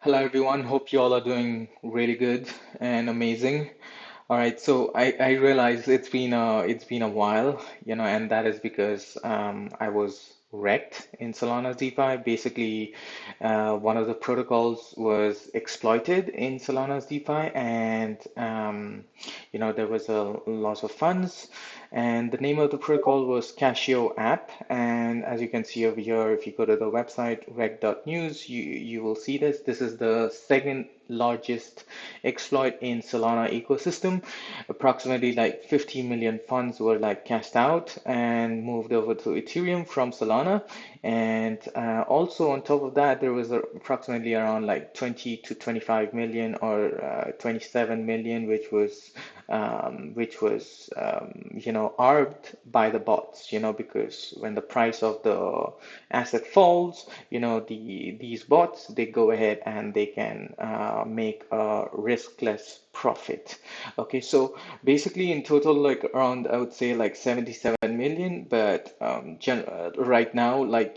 Hello everyone, hope you all are doing really good and amazing. All right, so I realize it's been a while, and that is because I was wrecked in Solana's DeFi. Basically, one of the protocols was exploited in Solana's DeFi, and there was a loss of funds. And the name of the protocol was CashioApp. And as you can see over here, if you go to the website rec.news, you will see this. This is the second largest exploit in Solana ecosystem. Approximately like 50 million funds were like cashed out and moved over to Ethereum from Solana. And also on top of that, there was approximately around like 20 to 25 million or 27 million, which was arbed by the bots, because when the price of the asset falls, these bots, they go ahead and they can make a riskless profit. Okay, so basically in total, like around, I would say like 77 million, but right now, like,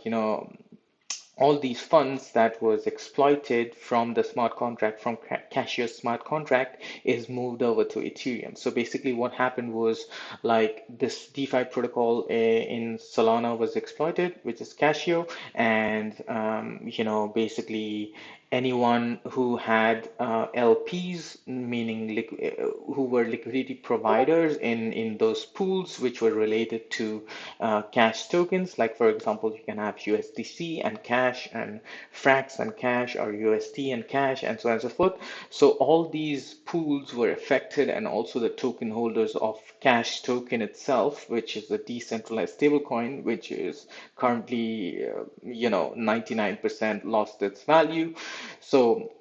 all these funds that was exploited from the smart contract from Cashio's smart contract is moved over to Ethereum. So basically what happened was like this DeFi protocol in Solana was exploited, which is Cashio, and basically anyone who had LPs, meaning who were liquidity providers in those pools which were related to cash tokens. Like for example, you can have USDC and cash and Frax and cash or UST and cash and so on and so forth. So all these pools were affected, and also the token holders of cash token itself, which is a decentralized stablecoin, which is currently 99% lost its value. So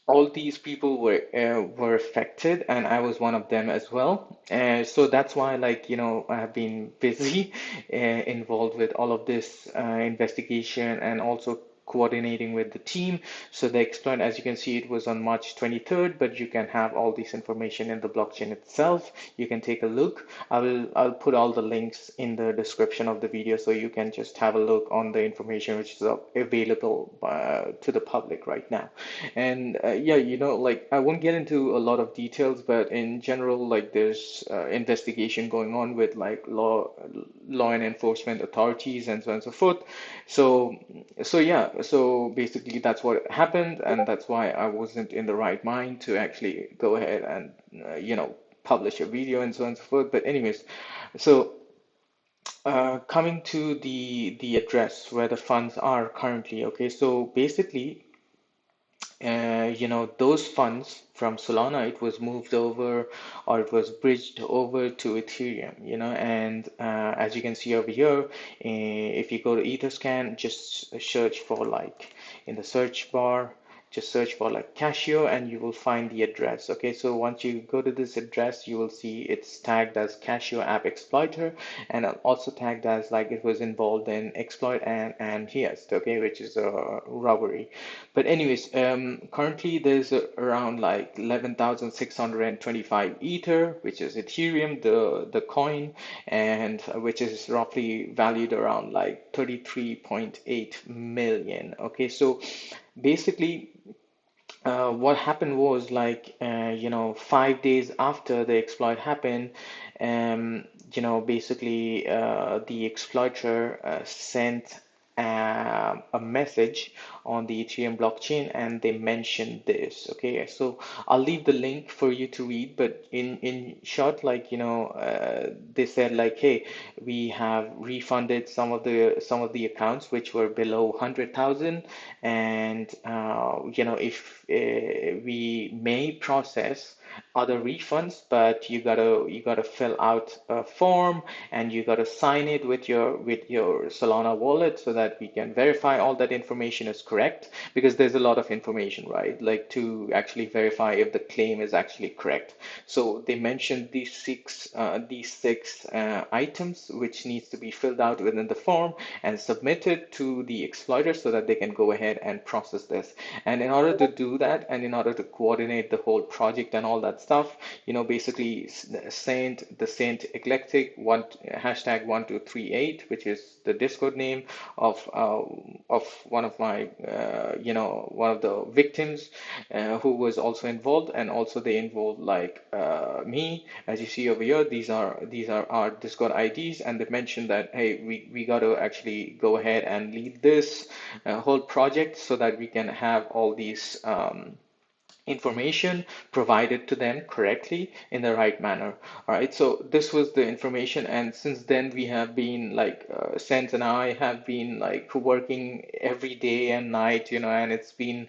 all these people were affected, and I was one of them as well. So that's why, like, I have been busy involved with all of this investigation and also coordinating with the team. So the exploit, as you can see, it was on March 23rd, but you can have all this information in the blockchain itself. You can take a look. I'll put all the links in the description of the video so you can just have a look on the information which is available to the public right now. And yeah, like I won't get into a lot of details, but in general, like there's investigation going on with like law and enforcement authorities and so on and so forth. So yeah, so basically that's what happened, and that's why I wasn't in the right mind to actually go ahead and publish a video and so on and so forth. But anyways, so coming to the address where the funds are currently, okay, so basically those funds from Solana, it was moved over or it was bridged over to Ethereum, and as you can see over here, if you go to Etherscan, just search for like in the search bar, just search for like Cashio and you will find the address. Okay, so once you go to this address, you will see it's tagged as CashioApp exploiter, and also tagged as like it was involved in exploit and heist, okay, which is a robbery. But anyways, currently there's around like 11,625 Ether, which is Ethereum, the coin, and which is roughly valued around like 33.8 million. Okay, so basically what happened was like 5 days after the exploit happened, basically the exploiter sent a message on the Ethereum blockchain, and they mentioned this. Okay, so I'll leave the link for you to read, but in short, like they said like, hey, we have refunded some of the accounts which were below 100,000, and if we may process other refunds, but you gotta fill out a form and you gotta sign it with your Solana wallet so that we can verify all that information is correct, because there's a lot of information, right? Like to actually verify if the claim is actually correct. So they mentioned these six items which needs to be filled out within the form and submitted to the exploiter so that they can go ahead and process this. And in order to do that, and in order to coordinate the whole project and all all that stuff. Basically the Saint Eclectic one hashtag 1238, which is the Discord name of one of my one of the victims who was also involved, and also they involved like me. As you see over here, these are our Discord IDs, and they mentioned that hey, we got to actually go ahead and lead this whole project so that we can have all these information provided to them correctly in the right manner. All right, so this was the information, and since then we have been like Sent and I have been like working every day and night, and it's been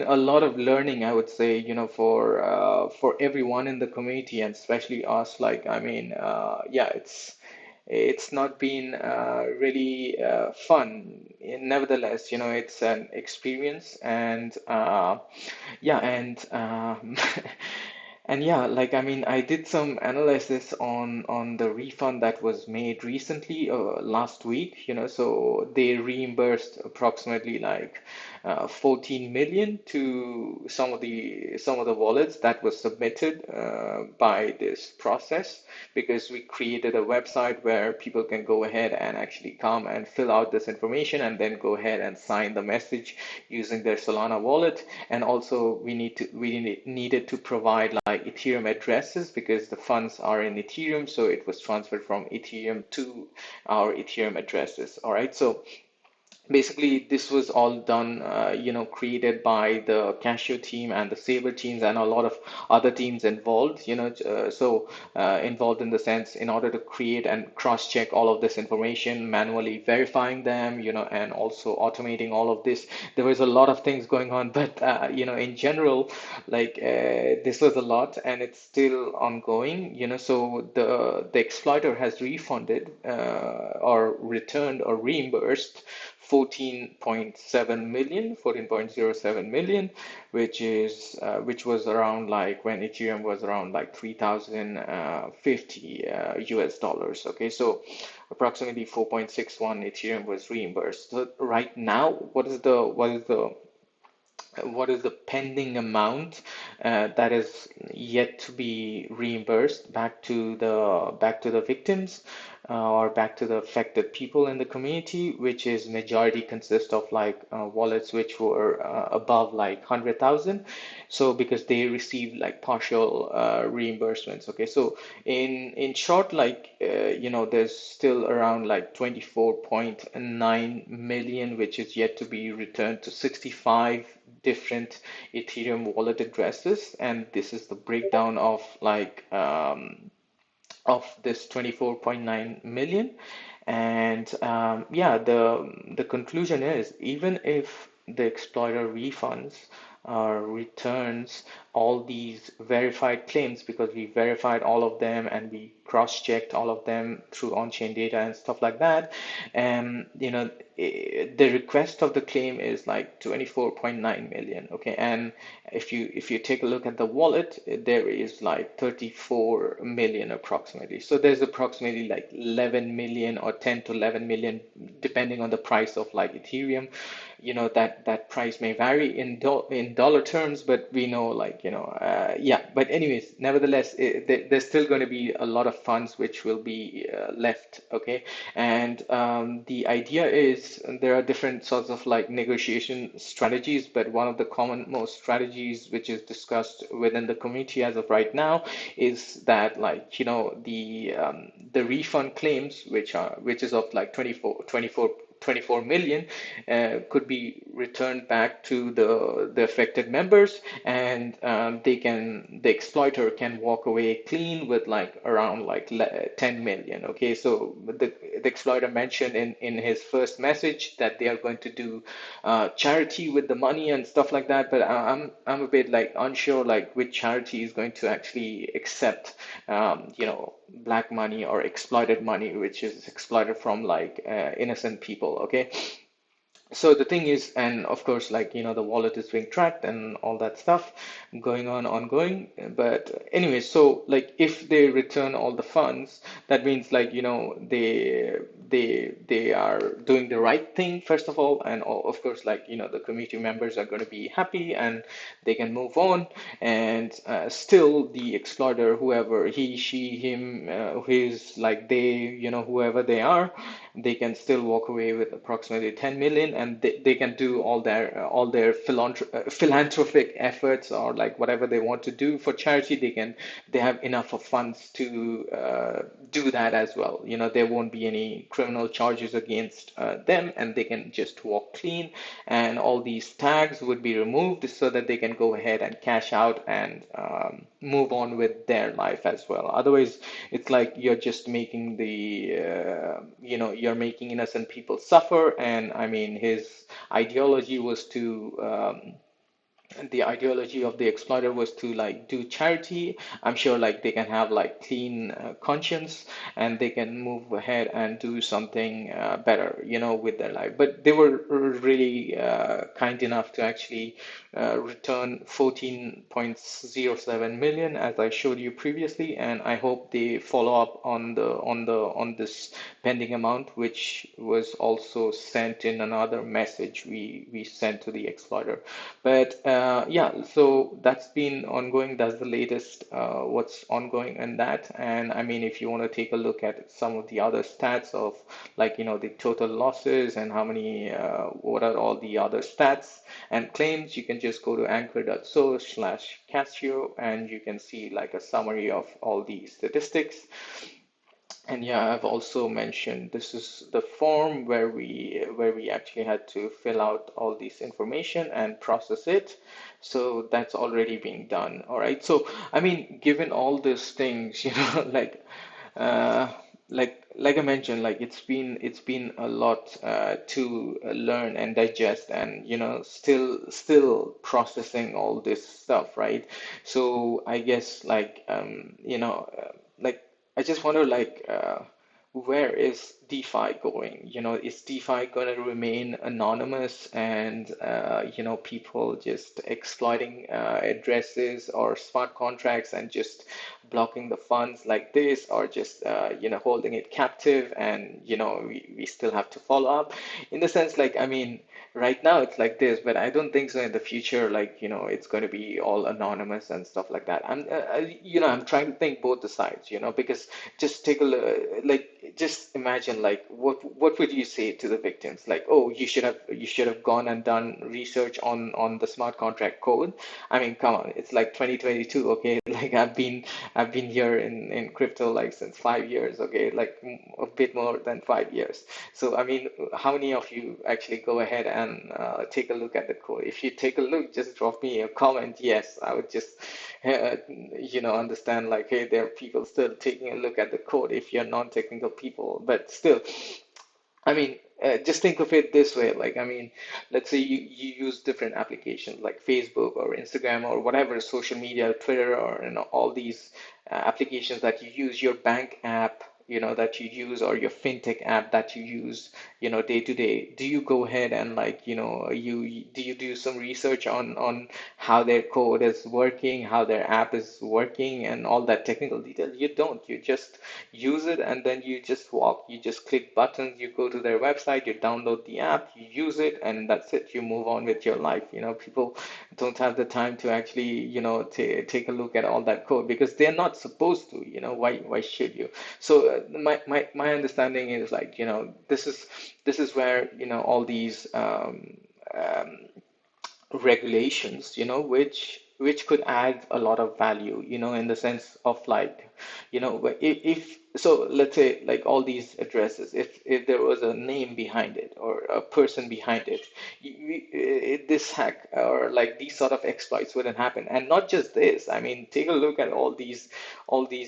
a lot of learning, I would say, for everyone in the community, and especially us. Like, I mean, yeah, it's not been really fun. Nevertheless, it's an experience, and yeah, and and yeah, like I mean, I did some analysis on the refund that was made recently, last week. So they reimbursed approximately like 14 million to some of the wallets that was submitted by this process, because we created a website where people can go ahead and actually come and fill out this information and then go ahead and sign the message using their Solana wallet. And also we needed to provide like Ethereum addresses, because the funds are in Ethereum, so it was transferred from Ethereum to our Ethereum addresses. All right, so basically this was all done created by the Cashio team and the Saber teams and a lot of other teams involved, involved in the sense, in order to create and cross check all of this information, manually verifying them, and also automating all of this. There was a lot of things going on, but in general, like this was a lot, and it's still ongoing. So the exploiter has refunded or returned or reimbursed 14.07 million, which was around like when Ethereum was around like 3,050 US dollars. Okay, so approximately 4.61 Ethereum was reimbursed. So right now, what is the pending amount that is yet to be reimbursed back to the victims, or back to the affected people in the community, which is majority consist of like wallets which were above like 100,000. So because they received like partial reimbursements. Okay, so in short, like there's still around like 24.9 million which is yet to be returned to 65 different Ethereum wallet addresses, and this is the breakdown of this 24.9 million. And yeah, the conclusion is, even if the exploiter refunds or returns all these verified claims, because we verified all of them and we cross-checked all of them through on-chain data and stuff like that, and the request of the claim is like 24.9 million. Okay, and if you take a look at the wallet, there is like 34 million approximately. So there's approximately like 11 million or 10 to 11 million, depending on the price of like Ethereum. That price may vary in dollar terms, but we know, like, yeah. But anyways, nevertheless, there's still going to be a lot of funds which will be left. Okay, and the idea is there are different sorts of like negotiation strategies, but one of the common most strategies which is discussed within the community as of right now is that, like, the refund claims, which is of like 24 million, could be returned back to the affected members, and the exploiter can walk away clean with like around like 10 million. Okay, so the exploiter mentioned in his first message that they are going to do charity with the money and stuff like that, but I'm a bit like unsure like which charity is going to actually accept black money or exploited money, which is exploited from like innocent people. Okay, So the thing is, and of course, like, the wallet is being tracked and all that stuff going on ongoing. But anyway, so like if they return all the funds, that means like, they are doing the right thing, first of all, and of course, like, the community members are going to be happy and they can move on. And still the exploiter, whoever he, she, him, his, like they, whoever they are, they can still walk away with approximately 10 million, and they can do all their philanthropic efforts, or like whatever they want to do for charity. They have enough of funds to do that as well. There won't be any criminal charges against them, and they can just walk clean, and all these tags would be removed so that they can go ahead and cash out and move on with their life as well. Otherwise, it's like you're just making you're making innocent people suffer. And I mean, his ideology was to the ideology of the exploiter was to like do charity. I'm sure like they can have like clean conscience, and they can move ahead and do something better, with their life. But they were really kind enough to actually return 14.07 million, as I showed you previously, and I hope they follow up on this pending amount, which was also sent in another message we sent to the exploiter. But yeah, so that's been ongoing. That's the latest what's ongoing in that. And I mean, if you want to take a look at some of the other stats of like, the total losses and how many, what are all the other stats and claims, you can just go to anchor.so/Cashio, and you can see like a summary of all these statistics. And yeah, I've also mentioned this is the form where we actually had to fill out all this information and process it. So that's already being done. All right. So I mean, given all these things, uh, like I mentioned, like it's been a lot to learn and digest, and still processing all this stuff, right? So I guess like I just wonder where is DeFi going? Is DeFi going to remain anonymous and people just exploiting addresses or smart contracts and just blocking the funds like this, or just holding it captive, and we still have to follow up in the sense, like, I mean, right now it's like this, but I don't think so in the future, like, it's going to be all anonymous and stuff like that. I'm trying to think both the sides, because just take a look, like, just imagine, like, what would you say to the victims? Like, oh, you should have gone and done research on the smart contract code. I mean, come on, it's like 2022, okay? Like, I've been here in crypto like since 5 years, okay? Like a bit more than 5 years. So, I mean, how many of you actually go ahead and take a look at the code? If you take a look, just drop me a comment. Yes, I would just, understand, like, hey, there are people still taking a look at the code if you're non-technical people. But still, I mean, just think of it this way. Like, I mean, let's say you use different applications like Facebook or Instagram or whatever social media, Twitter, or all these applications that you use, your bank app, that you use, or your fintech app that you use, day to day. Do you go ahead and, like, do you do some research on how their code is working, how their app is working, and all that technical detail? You don't. You just use it, and then you just walk, you just click buttons, you go to their website, you download the app, you use it, and that's it. You move on with your life. People don't have the time to actually, take a look at all that code because they're not supposed to. Why should you? So my understanding is, like, this is where, all these um, regulations, which could add a lot of value, in the sense of, like, if so, let's say, like, all these addresses, if there was a name behind it or a person behind it, this hack or like these sort of exploits wouldn't happen. And not just this, I mean, take a look at all these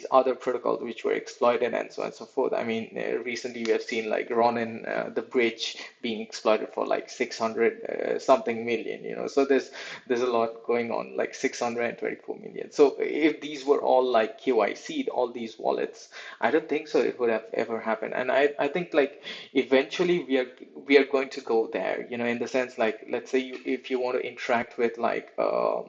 other protocols which were exploited, and so on and so forth. I mean, recently we have seen like Ronin, the bridge being exploited for like 600 something million. So there's a lot going on, like 624 million. So if these were all like KYC need all these wallets. I don't think so it would have ever happened. And I think like eventually we are going to go there, in the sense like, let's say if you want to interact with like a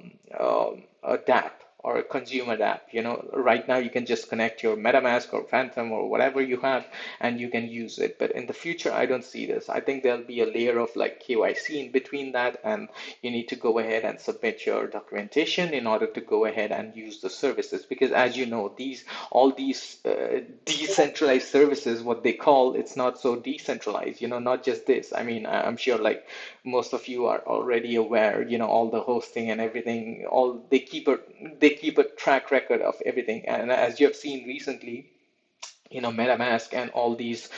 DApp or a consumer app, right now you can just connect your MetaMask or Phantom or whatever you have and you can use it. But in the future, I don't see this. I think there'll be a layer of like KYC in between that, and you need to go ahead and submit your documentation in order to go ahead and use the services. Because as you know, all these decentralized services, what they call, it's not so decentralized, not just this. I mean, I'm sure like most of you are already aware, all the hosting and everything, all they keep a track record of everything. And as you have seen recently, MetaMask and all these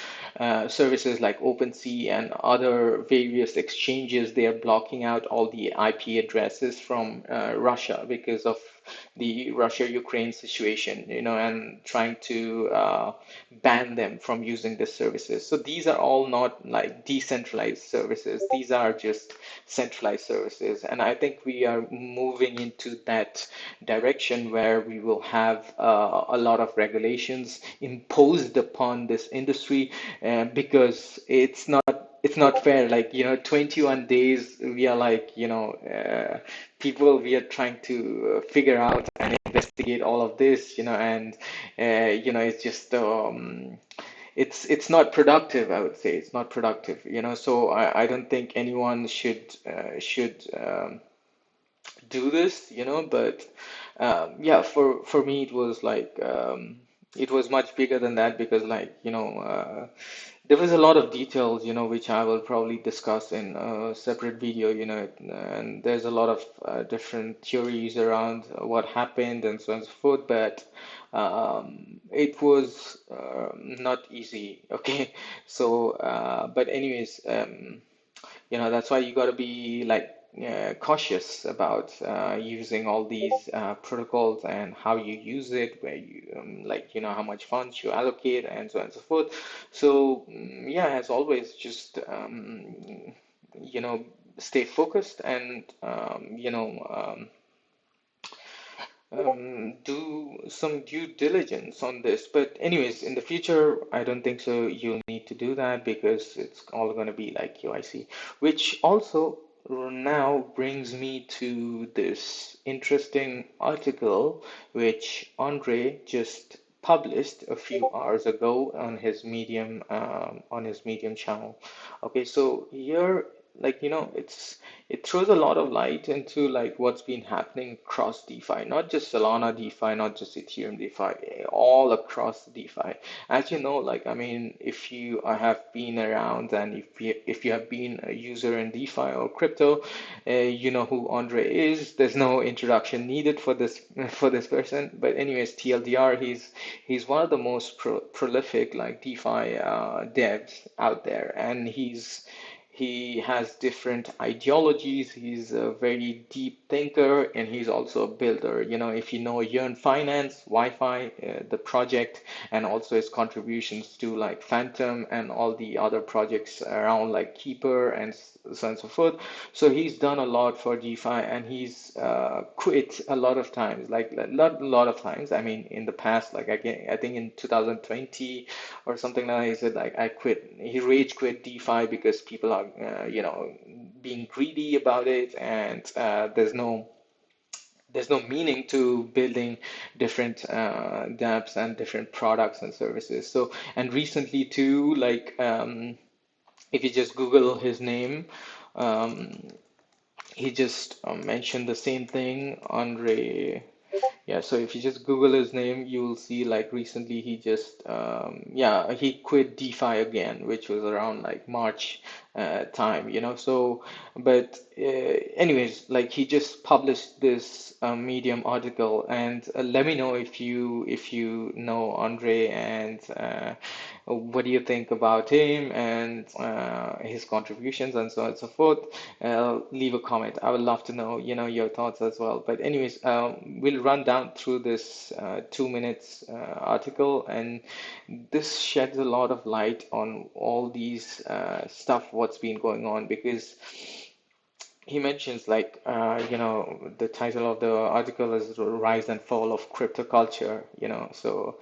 services like OpenSea and other various exchanges, they are blocking out all the IP addresses from Russia because of the Russia-Ukraine situation, and trying to ban them from using the services. So these are all not like decentralized services. These are just centralized services. And I think we are moving into that direction where we will have a lot of regulations imposed upon this industry because it's not fair. Like, 21 days, we are like, people, we are trying to figure out and investigate all of this, and it's just it's not productive, I would say. It's not productive, so I don't think anyone should do this, but yeah, for me it was like it was much bigger than that because like there was a lot of details, which I will probably discuss in a separate video, and there's a lot of different theories around what happened and so on and so forth, but it was not easy, okay? So, but anyways, that's why you got to be like cautious about using all these protocols and how you use it, where you like how much funds you allocate and so on and so forth. So yeah, as always, just you know stay focused and do some due diligence on this. But anyways, in the future, I don't think so you'll need to do that because it's all going to be like KYC, which also now brings me to this interesting article which Andre just published a few hours ago on his Medium channel. Okay, so here, like it throws a lot of light into like what's been happening across DeFi, not just Solana DeFi, not just Ethereum DeFi, all across DeFi. As you know, like I mean, if you have been around and if you have been a user in DeFi or crypto, you know who Andre is. There's no introduction needed for this for this person. But anyways, TLDR, he's one of the most prolific like DeFi devs out there, and he has different ideologies. He's a very deep thinker, and he's also a builder. If you know Yearn Finance, Wi-Fi, the project, and also his contributions to like Phantom and all the other projects around like Keeper and so on and so forth. So he's done a lot for DeFi, and he's quit a lot of times, like not a lot of times. I mean, in the past, like I think in 2020 or something like that, he said like I quit. He rage quit DeFi because people are being greedy about it, and there's no meaning to building different dApps and different products and services. So, and recently too, like if you just Google his name, um, he just mentioned the same thing, Andre. Yeah, so if you just Google his name, you'll see like recently he just yeah, he quit DeFi again, which was around like March time, So, but anyways, like he just published this Medium article, and let me know if you know Andre, and what do you think about him and his contributions and so on and so forth. Leave a comment. I would love to know, your thoughts as well. But anyways, we'll run down through this 2 minutes article, and this sheds a lot of light on all these stuff, what's been going on, because he mentions like the title of the article is Rise and Fall of Crypto Culture, so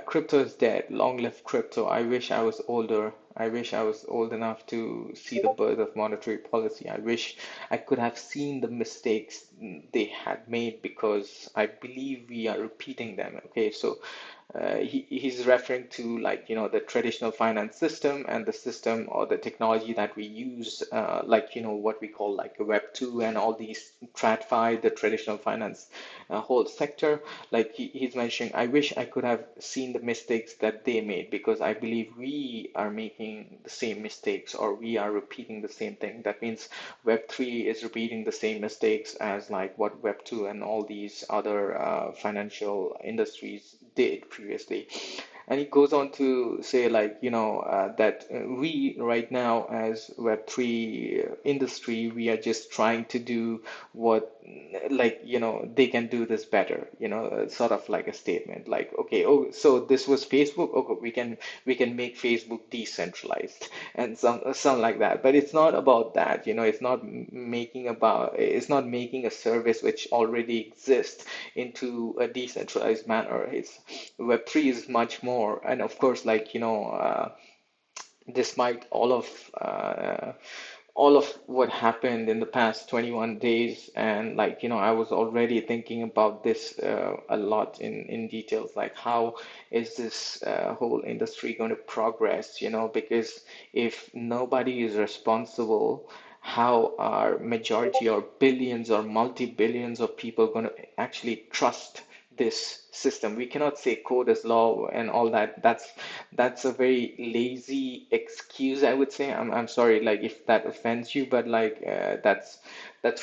crypto is dead, long live crypto. I wish I was older. I wish I was old enough to see the birth of monetary policy. I wish I could have seen the mistakes they had made, because I believe we are repeating them. Okay, so he's referring to, like, the traditional finance system and the system or the technology that we use, like, what we call like a Web 2 and all these TradFi, the traditional finance whole sector. Like he's mentioning, I wish I could have seen the mistakes that they made, because I believe we are making the same mistakes, or we are repeating the same thing. That means Web 3 is repeating the same mistakes as like what Web 2 and all these other financial industries did previously. And he goes on to say, like, that we right now as Web3 industry, we are just trying to do what, like, they can do this better, sort of like a statement, like, okay, oh, so this was Facebook, okay, we can make Facebook decentralized, and some like that. But it's not about that, it's not making a service which already exists into a decentralized manner. It's Web3 is much more, and of course, like, despite all of what happened in the past 21 days, and like, I was already thinking about this a lot in details, like how is this whole industry going to progress, because if nobody is responsible, how are majority or billions or multi-billions of people going to actually trust this system? We cannot say code is law and all that. That's a very lazy excuse, I would say. I'm sorry, like, if that offends you, but like, that's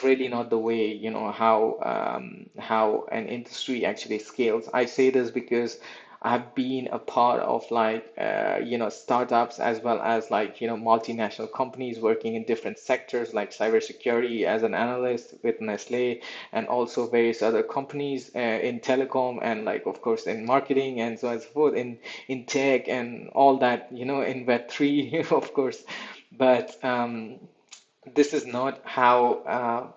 really not the way, how an industry actually scales. I say this because I've been a part of, like, startups, as well as, like, multinational companies working in different sectors, like cybersecurity as an analyst with Nestle, and also various other companies in telecom, and like, of course, in marketing, and so on and so forth, in tech and all that, in Web3, of course. But this is not how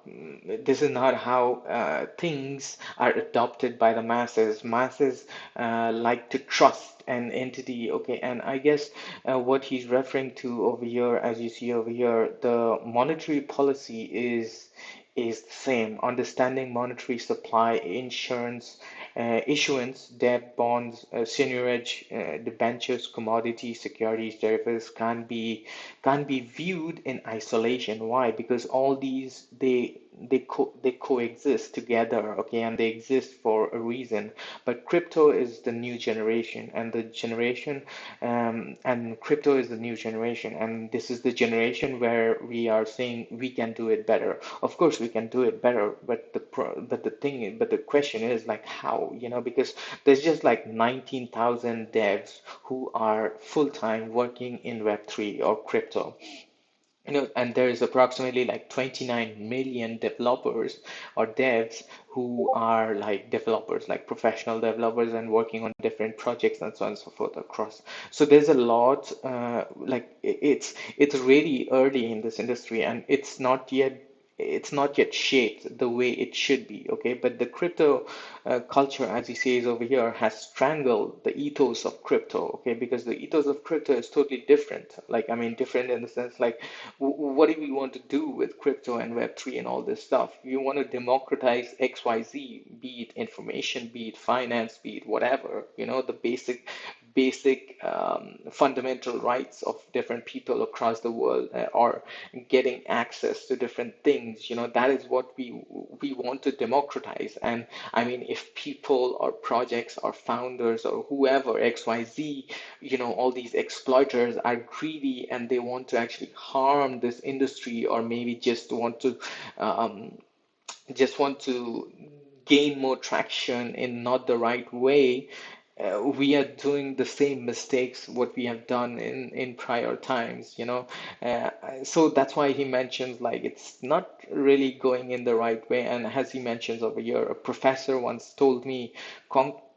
things are adopted by the masses. Masses like to trust an entity. Okay, and I guess what he's referring to over here, as you see over here, the monetary policy is the same. Understanding monetary supply, insurance, issuance, debt, bonds, seigniorage, debentures, commodity, securities, derivatives can't be viewed in isolation. Why? Because all these they coexist together, okay, and they exist for a reason. But crypto is the new generation, and crypto is the new generation, and this is the generation where we are saying we can do it better. Of course, we can do it better, but the question is, like, how? Because there's just like 19,000 devs who are full-time working in Web3 or crypto. And there is approximately like 29 million developers or devs who are like developers, like professional developers, and working on different projects and so on and so forth across. So there's a lot, like, it's really early in this industry, and it's not yet shaped the way it should be, okay? But the crypto culture, as he says over here, has strangled the ethos of crypto, okay? Because the ethos of crypto is totally different. Like, I mean, different in the sense, like, what do we want to do with crypto and Web3 and all this stuff? You want to democratize XYZ, be it information, be it finance, be it whatever, the basic fundamental rights of different people across the world, or getting access to different things. That is what we want to democratize. And I mean, if people or projects or founders or whoever, XYZ, all these exploiters are greedy and they want to actually harm this industry, or maybe um, just want to gain more traction in not the right way, we are doing the same mistakes what we have done in prior times. So that's why he mentions, like, it's not really going in the right way. And as he mentions over here, a professor once told me,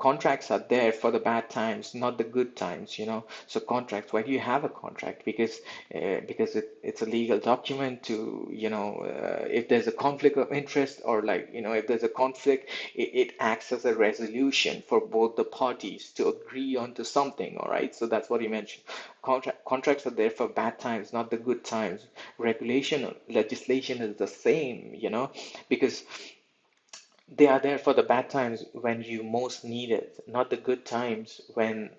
contracts are there for the bad times, not the good times, you know. So contracts, why do you have a contract? Because it's a legal document to, you know, if there's a conflict of interest, or like, you know, if there's a conflict, it acts as a resolution for both the parties to agree onto something. All right. So that's what he mentioned. Contracts are there for bad times, not the good times. Regulation, legislation is the same, you know, because they are there for the bad times when you most need it, not the good times when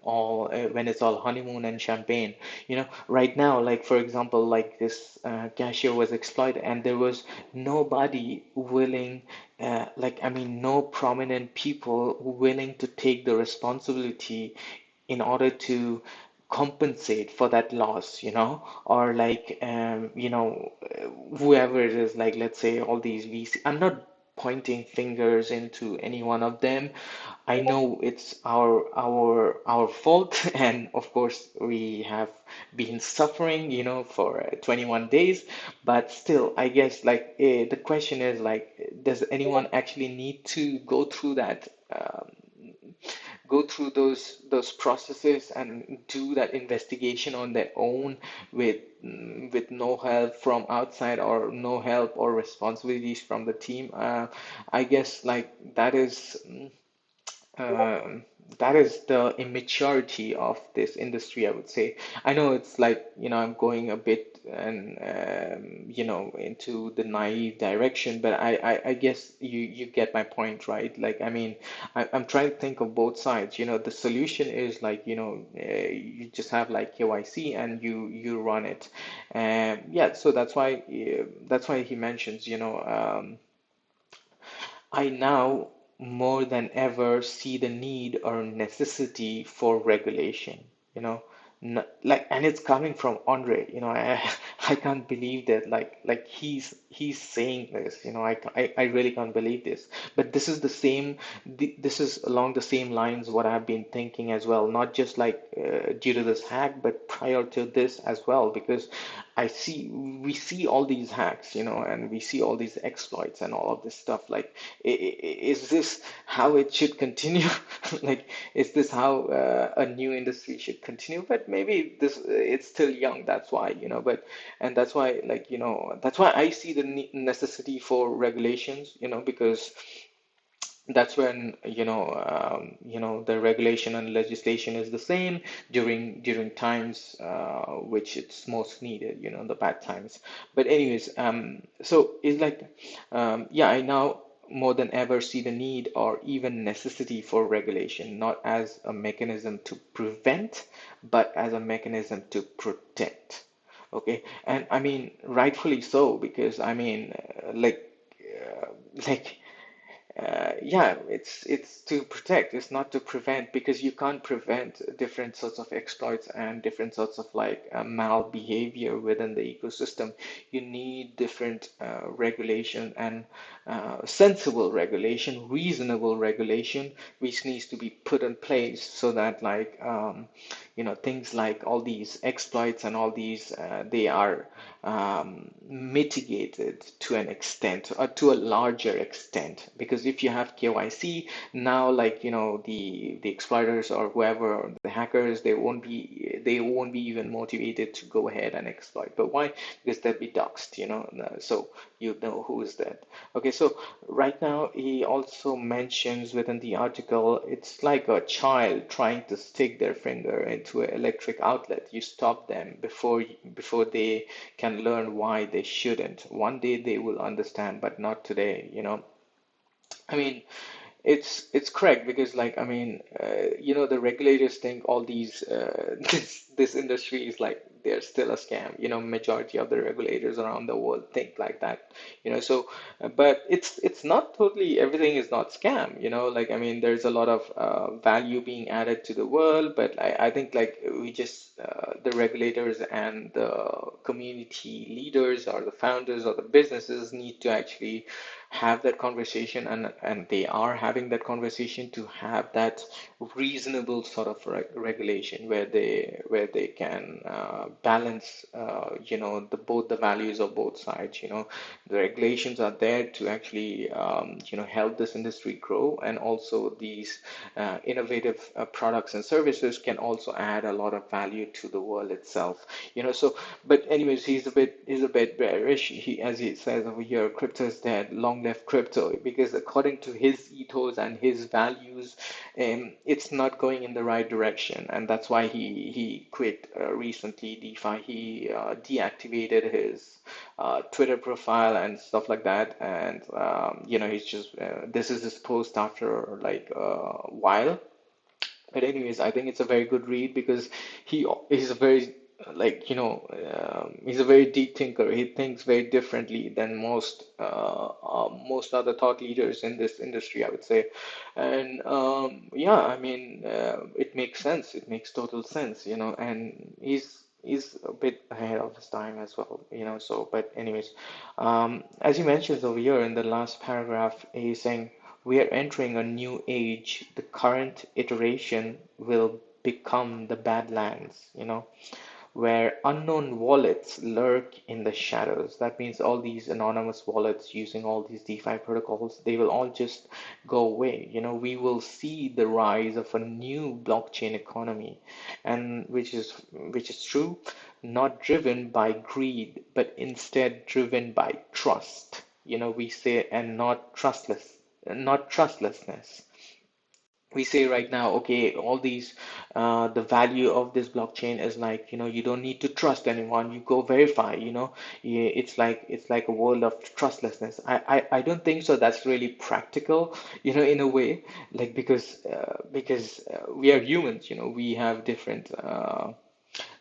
it's all honeymoon and champagne. You know, right now, like for example, like this Cashio was exploited, and there was nobody willing, like I mean, no prominent people willing to take the responsibility in order to compensate for that loss, you know, or like you know, whoever it is, like let's say all these VC. I'm not pointing fingers into any one of them. I know it's our fault, and of course we have been suffering, you know, for 21 days. But still, I guess like the question is like, does anyone actually need to go through those processes and do that investigation on their own with with no help from outside, or no help or responsibilities from the team? I guess like um, that is the immaturity of this industry, I would say. I know it's like, you know, I'm going a bit and you know, into the naive direction, but I guess you get my point, right? Like, I mean, I'm trying to think of both sides. You know, the solution is like, you know, you just have like KYC and you run it. Yeah, so that's why he mentions, you know, I now more than ever see the need or necessity for regulation, you know, like, and it's coming from Andre, you know, I can't believe that, like he's saying this, you know, I really can't believe this. But this is the same, this is along the same lines what I've been thinking as well, not just like due to this hack, but prior to this as well, because we see all these hacks, you know, and we see all these exploits and all of this stuff. Like, is this how it should continue? Like, is this how a new industry should continue? But maybe this it's still young, that's why, you know. But and that's why, like, you know, that's why I see the necessity for regulations, you know, because that's when, you know, the regulation and legislation is the same during times which it's most needed, you know, the bad times. But anyways, so it's like, yeah, I now more than ever see the need or even necessity for regulation, not as a mechanism to prevent, but as a mechanism to protect. Okay, and I mean, rightfully so, because I mean, uh, like yeah, it's to protect, it's not to prevent, because you can't prevent different sorts of exploits and different sorts of like mal behavior within the ecosystem. You need different regulation and sensible regulation, reasonable regulation, which needs to be put in place so that like you know, things like all these exploits and all these they are mitigated to an extent, or to a larger extent. Because if you have KYC now, like, you know, the exploiters or whoever, or the hackers, they won't be even motivated to go ahead and exploit. But why? Because they'll be doxxed, you know. So you know who is that. Okay, so right now he also mentions within the article, it's like a child trying to stick their finger into an electric outlet. You stop them before they can learn why they shouldn't. One day they will understand, but not today, you know. I mean, it's correct, because like, I mean, you know, the regulators think all these this industry is like, they're still a scam, you know. Majority of the regulators around the world think like that, you know. So but it's not totally, everything is not scam, you know. Like, I mean, there's a lot of value being added to the world. But I think like we just the regulators and the community leaders or the founders or the businesses need to actually have that conversation, and they are having that conversation to have that reasonable sort of regulation where they can balance the both the values of both sides. The regulations are there to actually help this industry grow, and also these innovative products and services can also add a lot of value to the world itself. So but anyways, he's a bit bearish. As he says over here, crypto is dead, long live crypto, because according to his ethos and his values, it's not going in the right direction, and that's why he quit recently DeFi. He deactivated his Twitter profile and stuff like that, and he's just this is his post after like a while. But anyways, I think it's a very good read because he's a very he's a very deep thinker. He thinks very differently than most other thought leaders in this industry, I would say. And yeah, I mean, it makes sense. It makes total sense, and he's a bit ahead of his time as well. So, but anyways, as you mentioned over here in the last paragraph, he's saying we are entering a new age. The current iteration will become the badlands, where unknown wallets lurk in the shadows. That means all these anonymous wallets using all these DeFi protocols, they will all just go away. We will see the rise of a new blockchain economy, and which is true, not driven by greed, but instead driven by trust. We say, and not trustlessness. We say right now, okay, all these, the value of this blockchain is like, you don't need to trust anyone. You go verify. It's like a world of trustlessness. I don't think so. That's really practical, in a way, like because we are humans. We have different.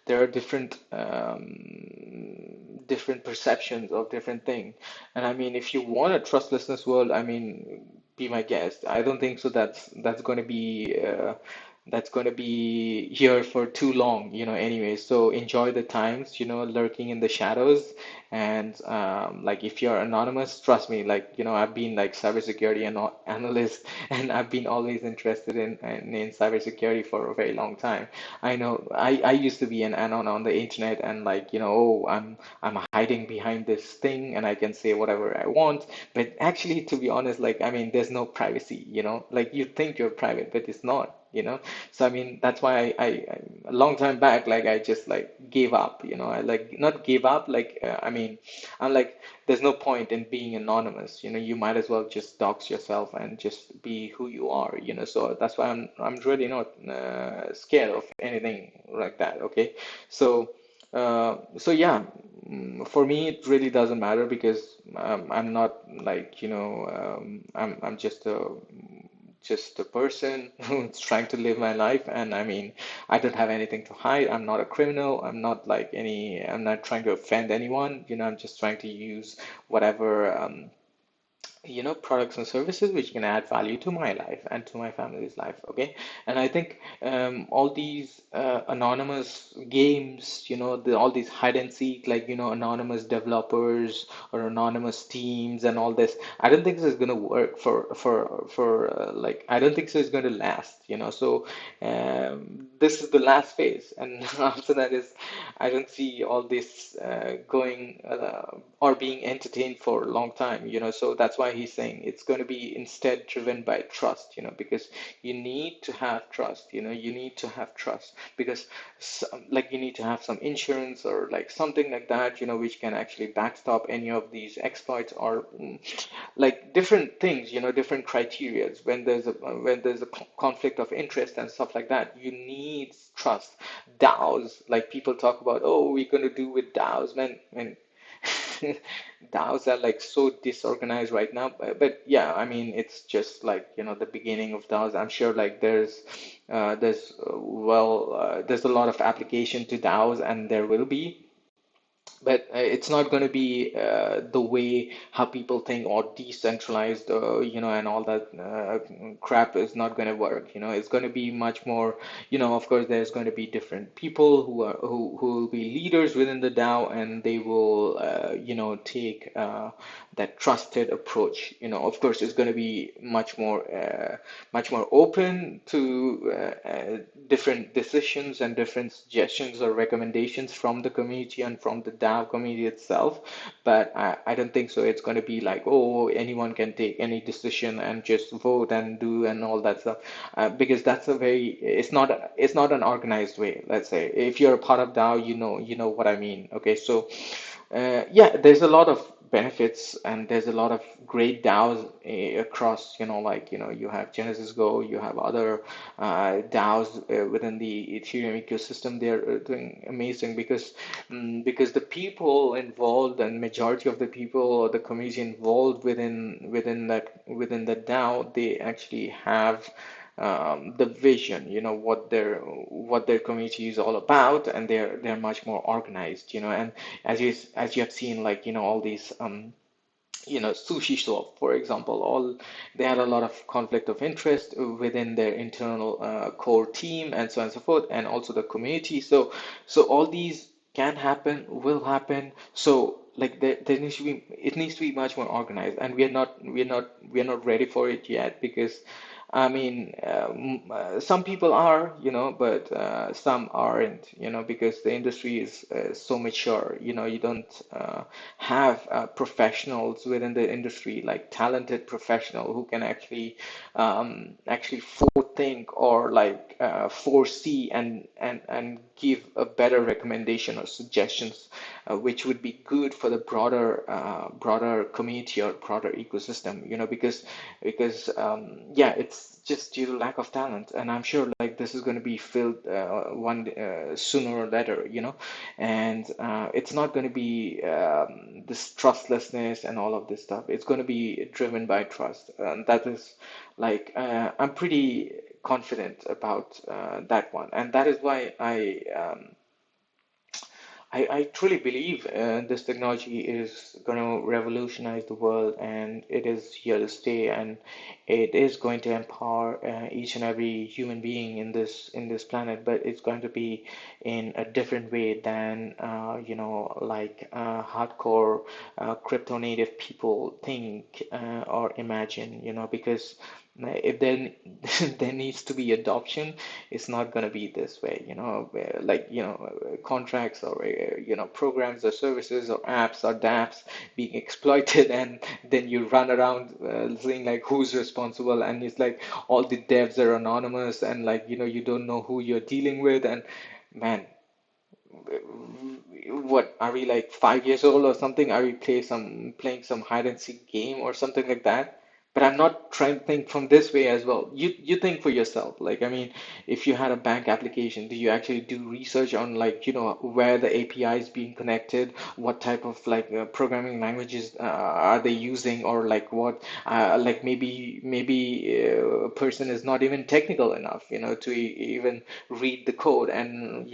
There are different perceptions of different things. And I mean, if you want a trustlessness world, I mean, be my guest. I don't think so. That's going to be here for too long, anyway. So enjoy the times, lurking in the shadows. And like if you're anonymous, trust me, like, I've been like cybersecurity analyst, and I've been always interested in cybersecurity for a very long time. I know I used to be an anon on the internet, and like, oh, I'm hiding behind this thing and I can say whatever I want. But actually, to be honest, like, I mean, there's no privacy, like you think you're private, but it's not. So I mean, that's why a long time back, like I just like gave up. I like not gave up. Like I mean, I'm like, there's no point in being anonymous. You might as well just dox yourself and just be who you are. So that's why I'm really not scared of anything like that. Okay, so so yeah. For me, it really doesn't matter because I'm not like I'm just a person who's trying to live my life. And I mean, I don't have anything to hide. I'm not a criminal. I'm not trying to offend anyone. I'm just trying to use whatever products and services which can add value to my life and to my family's life. Okay, and I think all these anonymous games, all these hide and seek, like anonymous developers or anonymous teams and all this, I don't think this is going to work for like, I don't think so it's going to last. So this is the last phase, and after that is, I don't see all this going or being entertained for a long time. So that's why he's saying it's going to be instead driven by trust. Because you need to have trust. You need to have trust because like you need to have some insurance or like something like that. Which can actually backstop any of these exploits or like different things. Different criterias when there's a conflict of interest and stuff like that. You need trust. DAOs, like people talk about, oh, we're going to do with DAOs, man. DAOs are like so disorganized right now, but yeah, I mean, it's just like the beginning of DAOs. I'm sure like there's a lot of application to DAOs, and there will be. but it's not going to be the way how people think, or decentralized, and all that crap is not going to work. It's going to be much more, of course, there's going to be different people who will be leaders within the DAO, and they will, take that trusted approach. Of course, it's going to be much more open to different decisions and different suggestions or recommendations from the community and from the DAO community itself. But I don't think so. It's going to be like, oh, anyone can take any decision and just vote and do and all that stuff, because that's a very, it's not an organized way. Let's say if you're a part of DAO, you know what I mean. Okay, so yeah, there's a lot of benefits, and there's a lot of great DAOs across, you have Genesis Go, you have other DAOs within the Ethereum ecosystem. They're doing amazing because the people involved, and majority of the people or the community involved within the DAO, they actually have the vision, what their community is all about, and they're much more organized, and as you have seen, like, all these Sushi Swap, for example, all they had a lot of conflict of interest within their internal core team, and so on and so forth, and also the community. So all these can happen, will happen. So like there needs to be, it needs to be much more organized, and we are not ready for it yet, because I mean, some people are, but some aren't, because the industry is so mature. You don't have professionals within the industry, like talented professional who can actually forethink, or like foresee, and give a better recommendation or suggestions, which would be good for the broader community or broader ecosystem. Because yeah, it's just due to lack of talent, and I'm sure like this is going to be filled sooner or later, and it's not going to be this trustlessness and all of this stuff. It's going to be driven by trust, and that is like, I'm pretty confident about that one, and that is why I truly believe this technology is going to revolutionize the world, and it is here to stay, and it is going to empower each and every human being in this planet. But it's going to be in a different way than like hardcore crypto native people think or imagine. Because if there there needs to be adoption, it's not going to be this way, where, like, contracts, or programs or services or apps or dApps being exploited, and then you run around saying like who's responsible, and it's like all the devs are anonymous, and like, you don't know who you're dealing with. And man, what are we, like 5 years old or something? Are we playing some hide and seek game or something like that? But I'm not trying to think from this way as well. You think for yourself. Like, I mean, if you had a bank application, do you actually do research on, like, where the API is being connected, what type of like programming languages are they using, or like what like maybe a person is not even technical enough, to even read the code and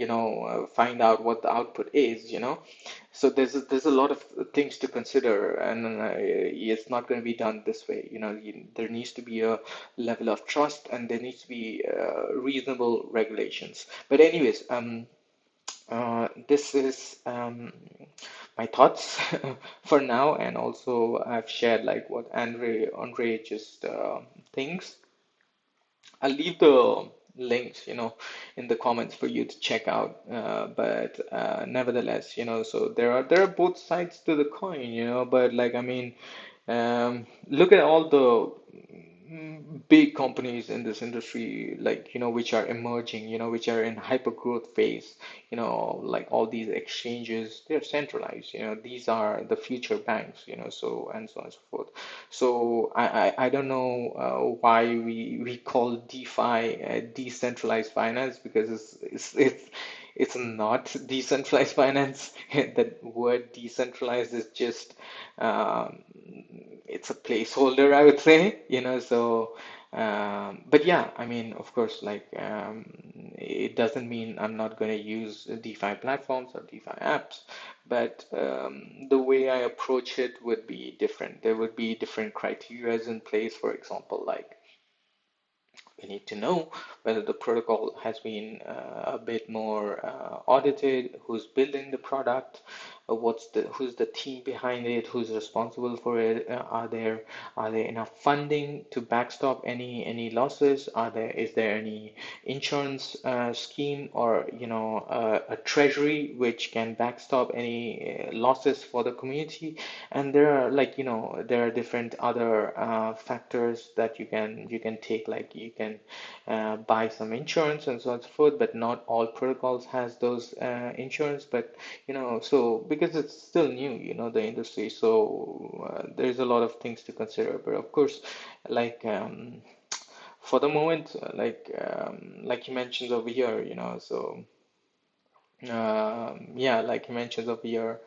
find out what the output is. So there's a lot of things to consider, and it's not going to be done this way. There needs to be a level of trust, and there needs to be reasonable regulations. But anyways, this is my thoughts for now, and also I've shared like what Andre just thinks. I'll leave the links, in the comments for you to check out. But nevertheless, so there are both sides to the coin, but like, I mean, look at all the big companies in this industry, like, which are emerging, which are in hyper growth phase, like all these exchanges, they're centralized, these are the future banks, so on and so forth. So I don't know why we call DeFi decentralized finance, because it's not decentralized finance. The word decentralized is just it's a placeholder, I would say. So But yeah, I mean, of course, like it doesn't mean I'm not going to use DeFi platforms or DeFi apps, but the way I approach it would be different. There would be different criteria in place. For example, like we need to know whether the protocol has been a bit more audited, who's building the product, who's the team behind it, who's responsible for it, are there enough funding to backstop any losses? Is there any insurance scheme or a treasury which can backstop any losses for the community? And there are there are different other factors that you can take, like you can buy some insurance and so on and so forth, but not all protocols has those insurance. But so because it's still new, the industry, so there's a lot of things to consider. But of course, like for the moment, like you mentioned over here, so yeah, like you mentioned over here,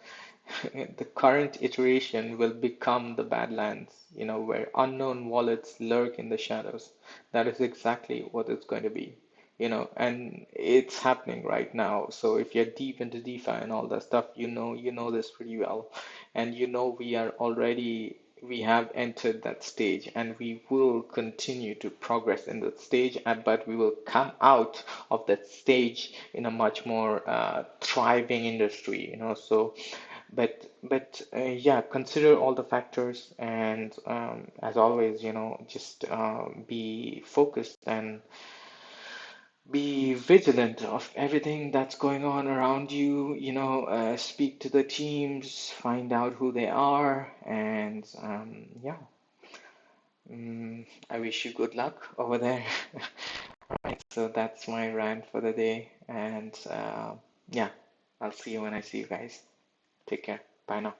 the current iteration will become the Badlands, where unknown wallets lurk in the shadows. That is exactly what it's going to be, and it's happening right now. So if you're deep into DeFi and all that stuff, you know this pretty well, and we have entered that stage, and we will continue to progress in that stage, but we will come out of that stage in a much more thriving industry, so yeah, consider all the factors, and as always, just be focused and be vigilant of everything that's going on around you. Speak to the teams, find out who they are, and yeah, I wish you good luck over there. Right, so that's my rant for the day, and yeah, I'll see you when I see you guys. Take care. Bye now.